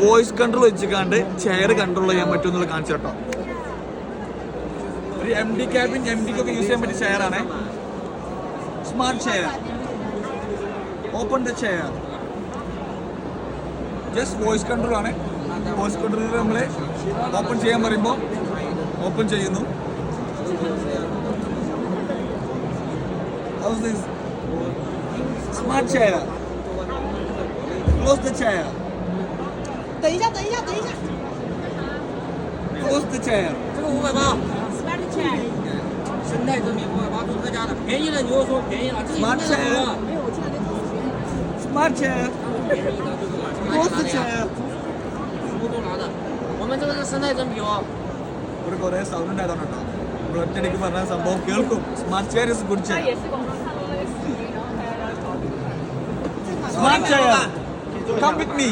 Voice control വെച്ചിക്കാണ്ട് chair control ചെയ്യാൻ പറ്റും എന്നുള്ള കാണിച്ചു കേട്ടോ. ഒരു എം ഡി ക്യാബിൻ എം ഡിക്കൊക്കെ യൂസ് ചെയ്യാൻ പറ്റിയ ചെയറാണ്. Smart chair. Open the chair. Just voice control ആണ്. വോയിസ് കൺട്രോളിൽ നമ്മൾ ഓപ്പൺ ചെയ്യാൻ പറയുമ്പോൾ ഓപ്പൺ ചെയ്യുന്നു. How's this? Smart chair. Close the chair. 等一下。Close the chair. 这个580 Smart chair。生态真品580独特价的，便宜了你又说便宜了，这个 Smart 没 chair. 有了。 没有，我进来跟同学。Smart chair. 便宜的就是买 Close 哪 the 里啊？ chair. 服务都拿的，我们这个是生态真品哦。 ഇവിടെ കുറേ സൗണ്ട് ഉണ്ടായതാണ് കേട്ടോ. നമ്മൾ ഒറ്റയടിക്ക് പറഞ്ഞ സംഭവം കേൾക്കും. Smart chair is good chair. 也是网上看到那个视频，然后大家在讨论。 Smart chair. Come with me.